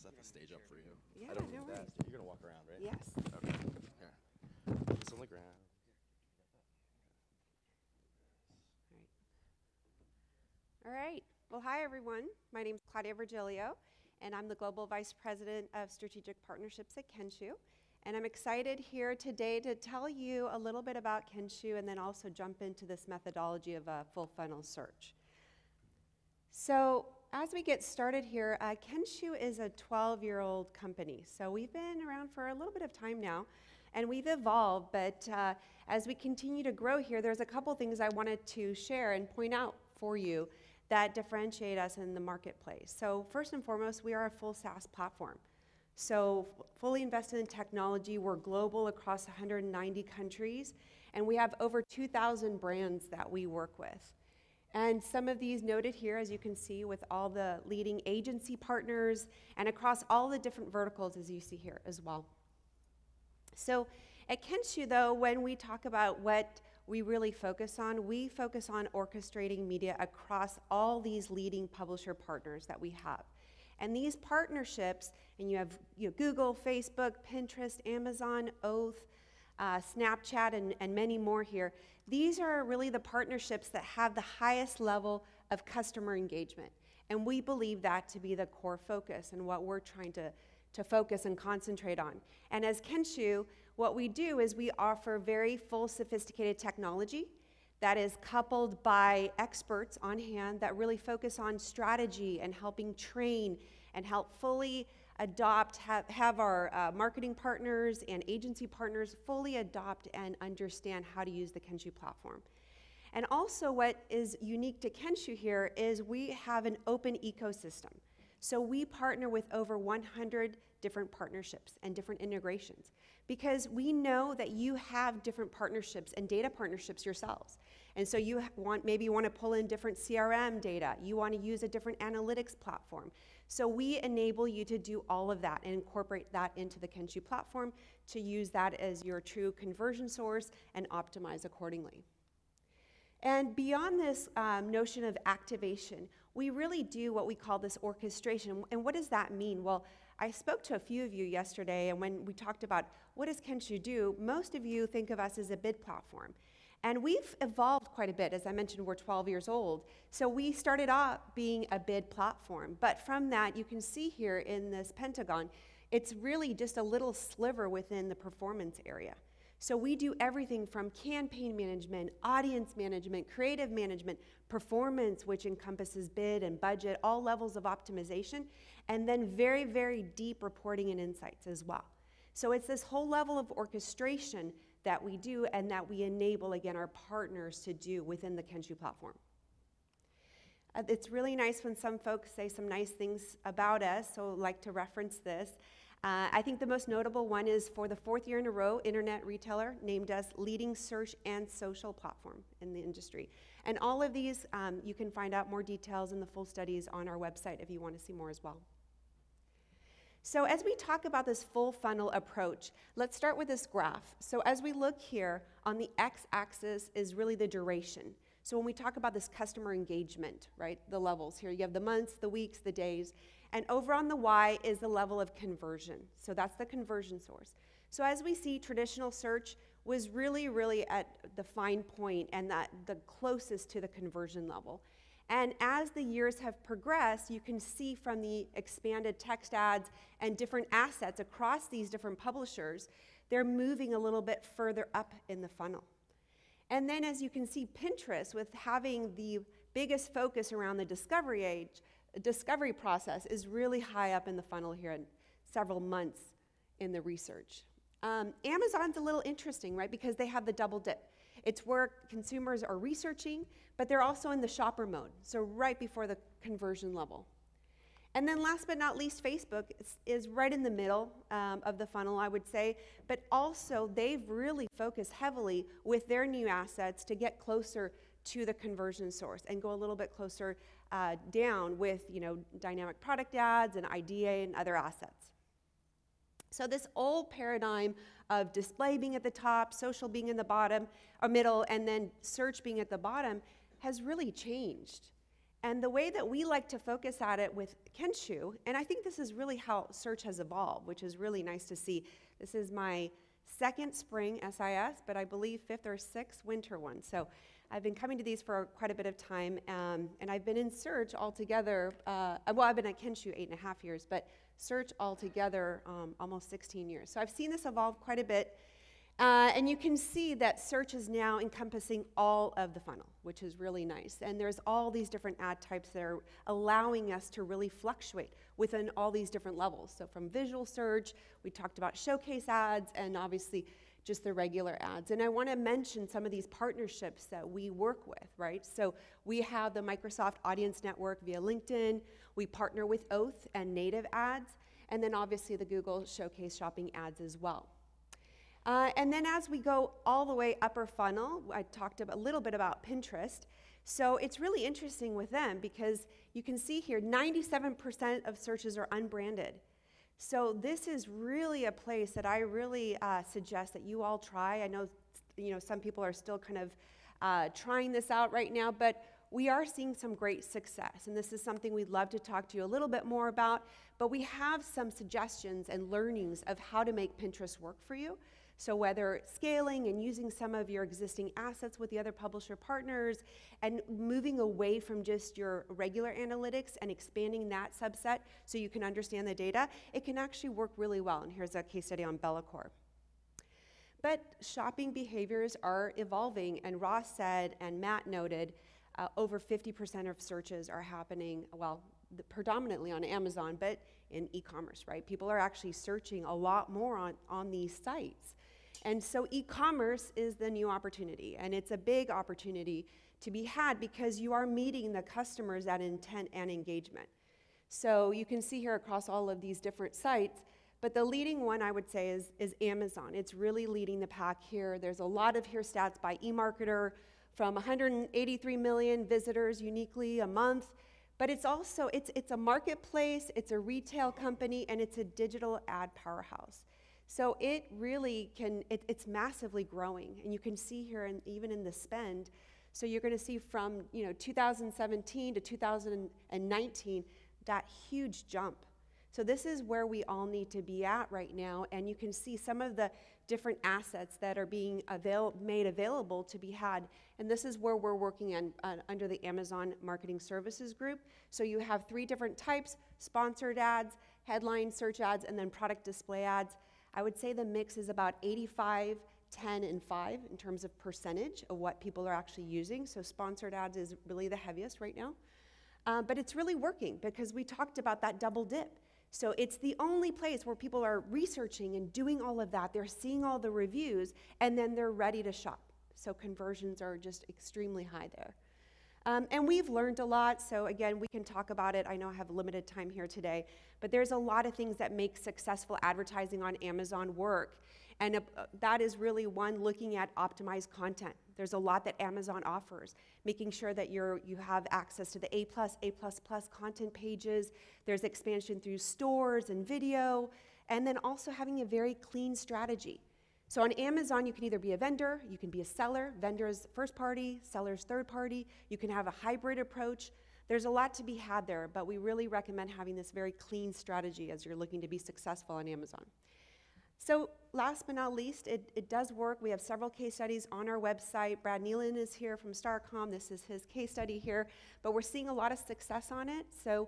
set the stage up for you. Yeah, I don't no need that. worries. You're going to walk around, right? Yes. Okay. Here. Put this on the ground. All right. Well, hi, everyone. My name is Claudia Virgilio, and I'm the Global Vice President of Strategic Partnerships at Kenshoo. And I'm excited here today to tell you a little bit about Kenshoo and then also jump into this methodology of a full funnel search. So as we get started here, Kenshoo is a 12-year-old company. So we've been around for a little bit of time now, and we've evolved. But as we continue to grow here, there's a couple things I wanted to share and point out for you that differentiate us in the marketplace. So first and foremost, we are a full SaaS platform. So fully invested in technology. We're global across 190 countries, and we have over 2,000 brands that we work with. And some of these noted here, as you can see, with all the leading agency partners and across all the different verticals, as you see here as well. So at Kenshoo, though, when we talk about what we really focus on, we focus on orchestrating media across all these leading publisher partners that we have. And these partnerships, and you have Google, Facebook, Pinterest, Amazon, Oath, Snapchat, and many more here. These are really the partnerships that have the highest level of customer engagement. And we believe that to be the core focus and what we're trying to focus and concentrate on. And as Kenshoo, what we do is we offer very full sophisticated technology that is coupled by experts on hand that really focus on strategy and helping train and help fully adopt, have our marketing partners and agency partners fully adopt and understand how to use the Kenshoo platform. And also what is unique to Kenshoo here is we have an open ecosystem. So we partner with over 100 different partnerships and different integrations because we know that you have different partnerships and data partnerships yourselves. And so you maybe want to pull in different CRM data. You want to use a different analytics platform. So we enable you to do all of that and incorporate that into the Kenshoo platform to use that as your true conversion source and optimize accordingly. And beyond this notion of activation, we really do what we call this orchestration. And what does that mean? Well, I spoke to a few of you yesterday, and when we talked about what does Kenshoo do, most of you think of us as a bid platform. And we've evolved quite a bit. As I mentioned, we're 12 years old. So we started off being a bid platform. But from that, you can see here in this pentagon, it's really just a little sliver within the performance area. So we do everything from campaign management, audience management, creative management, performance, which encompasses bid and budget, all levels of optimization, and then very, very deep reporting and insights as well. So it's this whole level of orchestration that we do and that we enable, again, our partners to do within the Kenshoo platform. It's really nice when some folks say some nice things about us, so I'd like to reference this. I think the most notable one is for the 4th year in a row, Internet Retailer named us leading search and social platform in the industry. And all of these, you can find out more details in the full studies on our website if you want to see more as well. So as we talk about this full funnel approach, let's start with this graph. So as we look here, on the x-axis is really the duration. So when we talk about this customer engagement, right, the levels here, you have the months, the weeks, the days, and over on the y is the level of conversion. So that's the conversion source. So as we see, traditional search was really, really at the fine point and the closest to the conversion level. And as the years have progressed, you can see from the expanded text ads and different assets across these different publishers, they're moving a little bit further up in the funnel. And then as you can see, Pinterest, with having the biggest focus around the discovery process, is really high up in the funnel here in several months in the research. Amazon's a little interesting, right, because they have the double dip. It's where consumers are researching, but they're also in the shopper mode, so right before the conversion level. And then last but not least, Facebook is right in the middle of the funnel, I would say, but also they've really focused heavily with their new assets to get closer to the conversion source and go a little bit closer down with, dynamic product ads and IDA and other assets. So this old paradigm of display being at the top, social being in the bottom or middle, and then search being at the bottom has really changed. And the way that we like to focus at it with Kenshoo, and I think this is really how search has evolved, which is really nice to see. This is my second spring SIS, but I believe fifth or sixth winter one. So I've been coming to these for quite a bit of time, and I've been in search altogether. Well, I've been at Kenshoo 8.5 years, but search altogether almost 16 years. So I've seen this evolve quite a bit. And you can see that search is now encompassing all of the funnel, which is really nice. And there's all these different ad types that are allowing us to really fluctuate within all these different levels. So from visual search, we talked about showcase ads, and obviously just the regular ads. And I want to mention some of these partnerships that we work with, right? So we have the Microsoft Audience Network via LinkedIn. We partner with Oath and native ads, and then obviously the Google Showcase shopping ads as well. And then as we go all the way upper funnel, I talked a little bit about Pinterest. So it's really interesting with them because you can see here 97% of searches are unbranded. So this is really a place that I really suggest that you all try. I know, some people are still kind of trying this out right now, but we are seeing some great success. And this is something we'd love to talk to you a little bit more about, but we have some suggestions and learnings of how to make Pinterest work for you. So whether scaling and using some of your existing assets with the other publisher partners and moving away from just your regular analytics and expanding that subset so you can understand the data, it can actually work really well. And here's a case study on Bellacore. But shopping behaviors are evolving, and Ross said, and Matt noted, over 50% of searches are happening, well, predominantly on Amazon, but in e-commerce, right? People are actually searching a lot more on these sites. And so e-commerce is the new opportunity, and it's a big opportunity to be had because you are meeting the customers at intent and engagement. So you can see here across all of these different sites, but the leading one I would say is Amazon. It's really leading the pack here. There's a lot of here stats by eMarketer from 183 million visitors uniquely a month, but it's also, it's a marketplace, it's a retail company, and it's a digital ad powerhouse. So it really can, it's massively growing, and you can see here, even in the spend. So you're going to see from 2017 to 2019, that huge jump. So this is where we all need to be at right now, and you can see some of the different assets that are being made available to be had. And this is where we're working under the Amazon Marketing Services Group. So you have 3 different types: sponsored ads, headline search ads, and then product display ads. I would say the mix is about 85, 10, and 5 in terms of percentage of what people are actually using. So sponsored ads is really the heaviest right now. But it's really working because we talked about that double dip. So it's the only place where people are researching and doing all of that. They're seeing all the reviews, and then they're ready to shop. So conversions are just extremely high there. And we've learned a lot, so again, we can talk about it. I know I have limited time here today, but there's a lot of things that make successful advertising on Amazon work. And that is really one, looking at optimized content. There's a lot that Amazon offers, making sure that you have access to the A+, A++ content pages. There's expansion through stores and video, and then also having a very clean strategy. So on Amazon, you can either be a vendor, you can be a seller. Vendor's first party, seller's third party. You can have a hybrid approach. There's a lot to be had there, but we really recommend having this very clean strategy as you're looking to be successful on Amazon. So last but not least, it does work. We have several case studies on our website. Brad Nealon is here from Starcom. This is his case study here, but we're seeing a lot of success on it. So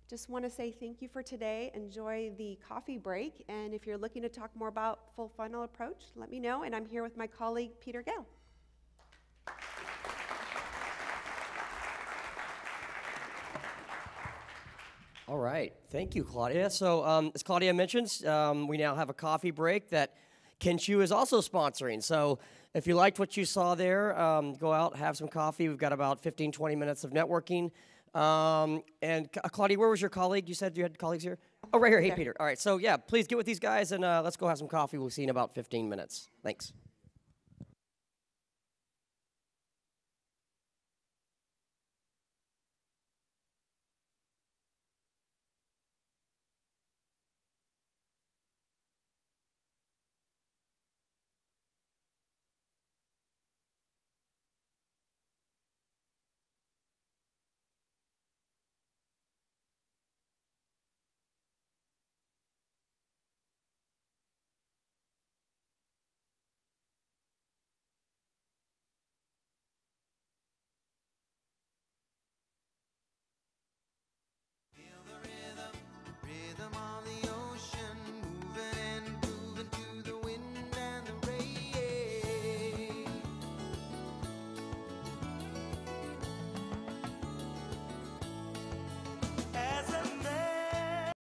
just want to say thank you for today. Enjoy the coffee break. And if you're looking to talk more about full funnel approach, let me know. And I'm here with my colleague, Peter Gale. All right. Thank you, Claudia. So as Claudia mentioned, we now have a coffee break that Kenshoo is also sponsoring. So if you liked what you saw there, go out, have some coffee. We've got about 15, 20 minutes of networking. And Claudia, where was your colleague? You said you had colleagues here? Oh, right here. Hey, Peter. All right. So, yeah, please get with these guys, and let's go have some coffee. We'll see you in about 15 minutes. Thanks.